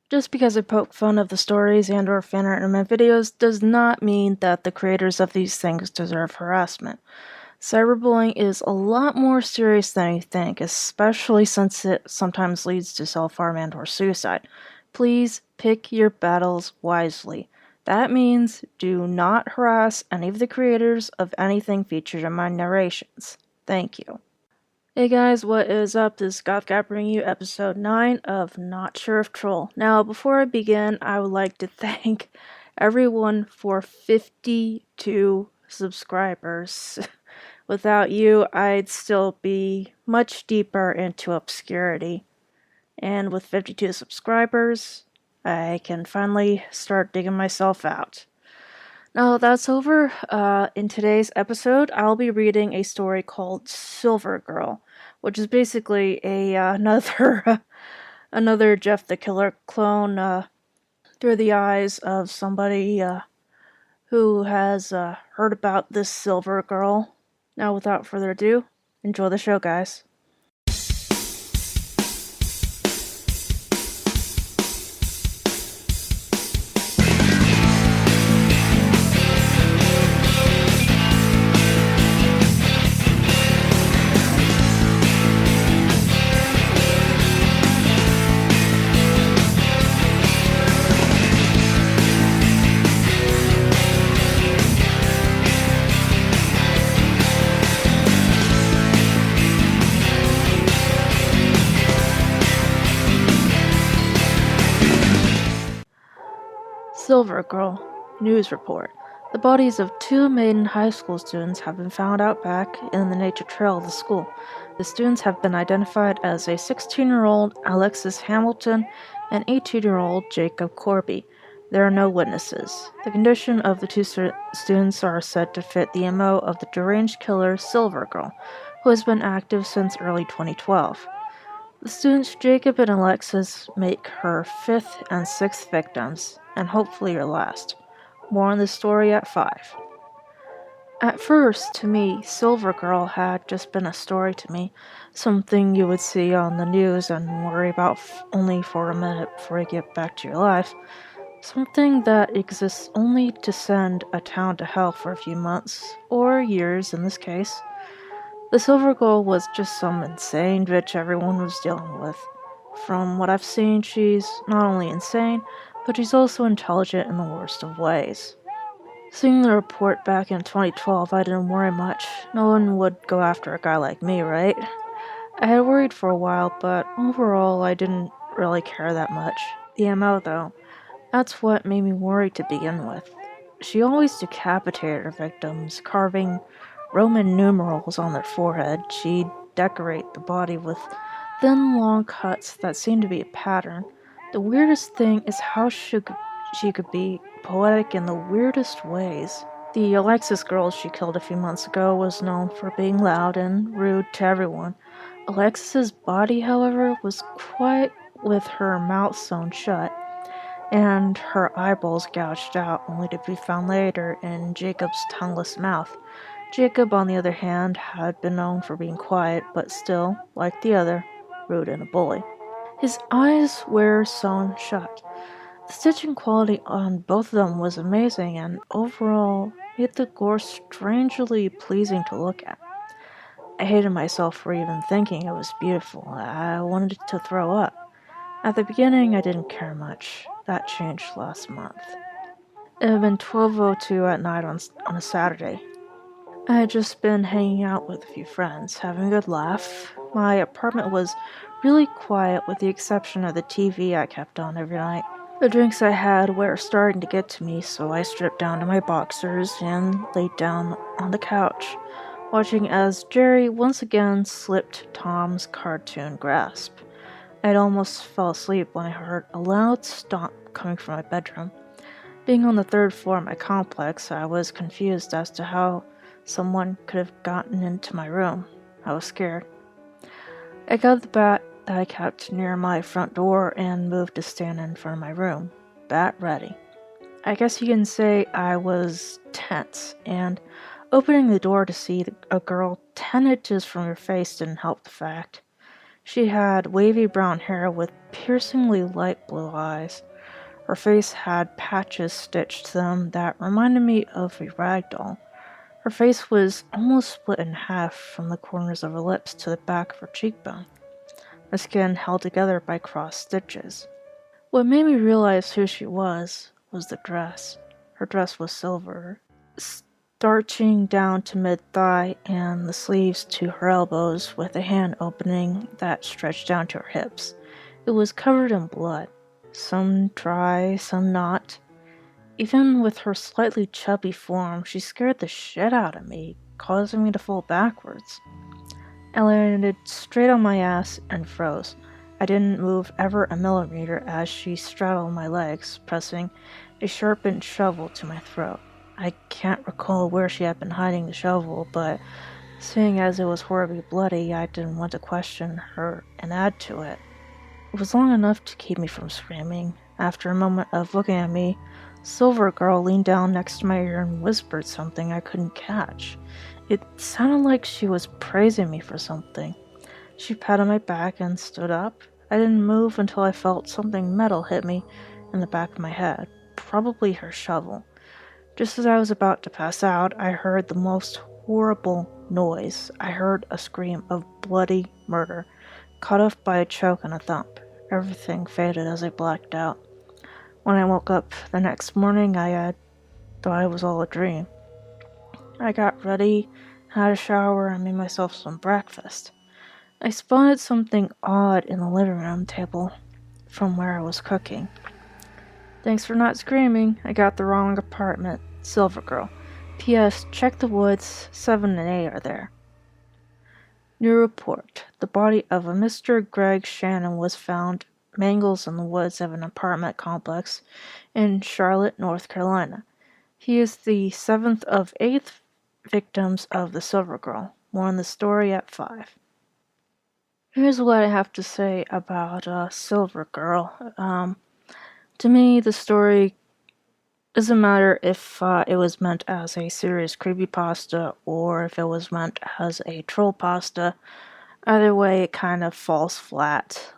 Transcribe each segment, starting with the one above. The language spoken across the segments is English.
Just because I poke fun of the stories and or fan art in my videos does not mean that the creators of these things deserve harassment. Cyberbullying is a lot more serious than you think, especially since it sometimes leads to self-harm and or suicide. Please pick your battles wisely. That means do not harass any of the creators of anything featured in my narrations. Thank you. Hey guys, what is up? This is Gothcat bringing you episode 9 of Not Sure if Troll. Now, before I begin, I would like to thank everyone for 52 subscribers. Without you, I'd still be much deeper into obscurity. And with 52 subscribers, I can finally start digging myself out. Now that's over. In today's episode, I'll be reading a story called Silver Girl, which is basically another Jeff the Killer clone through the eyes of somebody who has heard about this Silver Girl. Now, without further ado, enjoy the show, guys. Silver Girl News Report. The bodies of two maiden high school students have been found out back in the nature trail of the school. The students have been identified as a 16-year-old Alexis Hamilton and 18-year-old Jacob Corby. There are no witnesses. The condition of the two students are said to fit the MO of the deranged killer Silver Girl, who has been active since early 2012. The students Jacob and Alexis make her fifth and sixth victims, and hopefully your last. More on this story at 5. At first, to me, Silver Girl had just been a story to me, something you would see on the news and worry about only for a minute before you get back to your life. Something that exists only to send a town to hell for a few months, or years in this case. The Silver Girl was just some insane bitch everyone was dealing with. From what I've seen, she's not only insane, but she's also intelligent in the worst of ways. Seeing the report back in 2012, I didn't worry much. No one would go after a guy like me, right? I had worried for a while, but overall I didn't really care that much. The MO though, that's what made me worry to begin with. She always decapitated her victims, carving Roman numerals on their forehead. She'd decorate the body with thin, long cuts that seemed to be a pattern. The weirdest thing is how she could be poetic in the weirdest ways. The Alexis girl she killed a few months ago was known for being loud and rude to everyone. Alexis's body, however, was quiet with her mouth sewn shut and her eyeballs gouged out, only to be found later in Jacob's tongueless mouth. Jacob, on the other hand, had been known for being quiet, but still, like the other, rude and a bully. His eyes were sewn shut. The stitching quality on both of them was amazing, and overall made the gore strangely pleasing to look at. I hated myself for even thinking it was beautiful. I wanted to throw up. At the beginning, I didn't care much. That changed last month. It had been 12:02 at night on a Saturday. I had just been hanging out with a few friends, having a good laugh. My apartment was really quiet with the exception of the TV I kept on every night. The drinks I had were starting to get to me, so I stripped down to my boxers and laid down on the couch, watching as Jerry once again slipped Tom's cartoon grasp. I'd almost fell asleep when I heard a loud stomp coming from my bedroom. Being on the 3rd floor of my complex, I was confused as to how someone could have gotten into my room. I was scared. I got the bat that I kept near my front door and moved to stand in front of my room, bat ready. I guess you can say I was tense, and opening the door to see a girl 10 inches from your face didn't help the fact. She had wavy brown hair with piercingly light blue eyes. Her face had patches stitched to them that reminded me of a rag doll. Her face was almost split in half from the corners of her lips to the back of her cheekbone, the skin held together by cross stitches. What made me realize who she was the dress. Her dress was silver, starching down to mid-thigh and the sleeves to her elbows with a hand opening that stretched down to her hips. It was covered in blood, some dry, some not. Even with her slightly chubby form, she scared the shit out of me, causing me to fall backwards. I landed straight on my ass and froze. I didn't move ever a millimeter as she straddled my legs, pressing a sharpened shovel to my throat. I can't recall where she had been hiding the shovel, but seeing as it was horribly bloody, I didn't want to question her and add to it. It was long enough to keep me from screaming. After a moment of looking at me, Silver Girl leaned down next to my ear and whispered something I couldn't catch. It sounded like she was praising me for something. She patted my back and stood up. I didn't move until I felt something metal hit me in the back of my head, probably her shovel. Just as I was about to pass out, I heard the most horrible noise. I heard a scream of bloody murder, cut off by a choke and a thump. Everything faded as I blacked out. When I woke up the next morning, I thought it was all a dream. I got ready, had a shower, and made myself some breakfast. I spotted something odd in the living room table from where I was cooking. Thanks for not screaming. I got the wrong apartment. Silver Girl. P.S. Check the woods. 7 and 8 are there. New report. The body of a Mr. Greg Shannon was found mangled in the woods of an apartment complex in Charlotte, North Carolina. He is the 7th of 8 victims of the Silver Girl. More on the story at 5. Here's what I have to say about Silver Girl. To me, the story doesn't matter if it was meant as a serious creepypasta or if it was meant as a troll pasta. Either way, it kind of falls flat,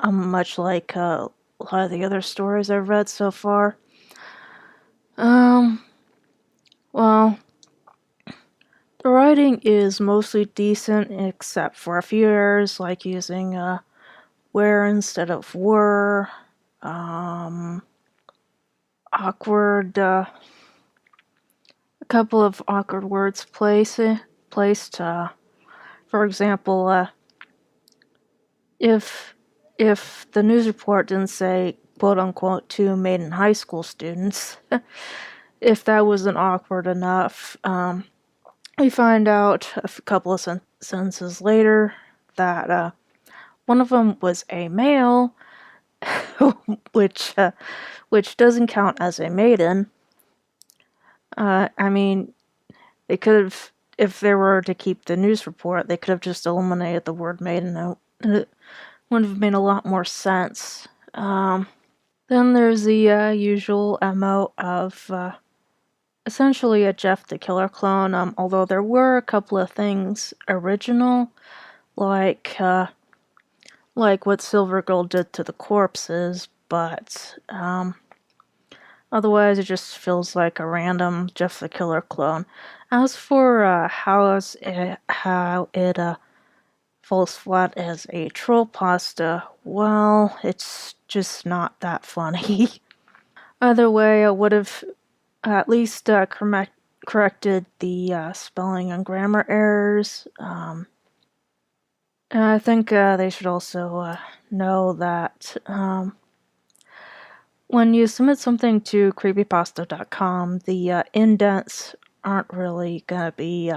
much like a lot of the other stories I've read so far. Well, the writing is mostly decent except for a few errors like using where instead of were, awkward, a couple of awkward words placed, for example, if the news report didn't say quote unquote 2 maiden high school students, if that wasn't awkward enough, we find out a couple of sentences later that one of them was a male, which doesn't count as a maiden. I mean, they could have, if they were to keep the news report, they could have just eliminated the word maiden. It would have made a lot more sense. Then there's the usual MO of essentially a Jeff the Killer clone, although there were a couple of things original, like what Silver Girl did to the corpses, but otherwise it just feels like a random Jeff the Killer clone. As for how it falls flat as a troll pasta, well, it's just not that funny. Either way, I would have at least corrected the spelling and grammar errors. And I think they should also know that when you submit something to creepypasta.com, the indents aren't really gonna be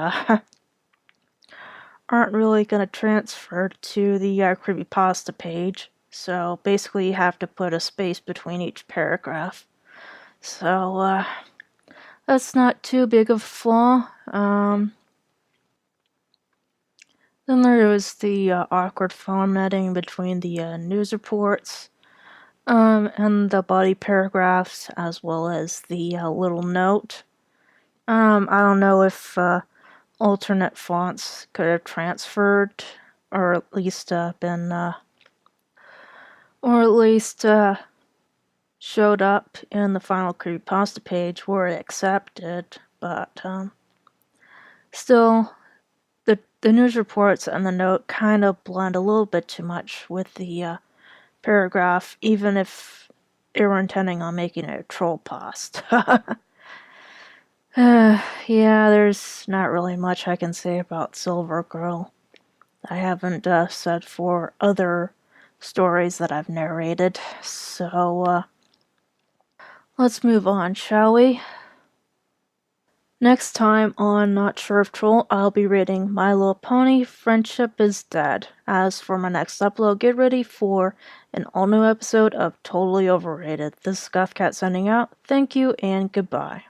transfer to the creepypasta page. So basically, you have to put a space between each paragraph. So that's not too big of a flaw. Then there was the awkward formatting between the news reports and the body paragraphs, as well as the little note. I don't know if alternate fonts could have transferred or at least showed up in the final creepypasta page were accepted, but still, the news reports and the note kind of blend a little bit too much with the paragraph, even if they were intending on making it a troll post. Yeah, there's not really much I can say about Silver Girl. I haven't said for other stories that I've narrated, so let's move on, shall we? Next time on Not Sure if Troll, I'll be reading My Little Pony, Friendship is Dead. As for my next upload, get ready for an all-new episode of Totally Overrated. This is Scuffcat signing out. Thank you and goodbye.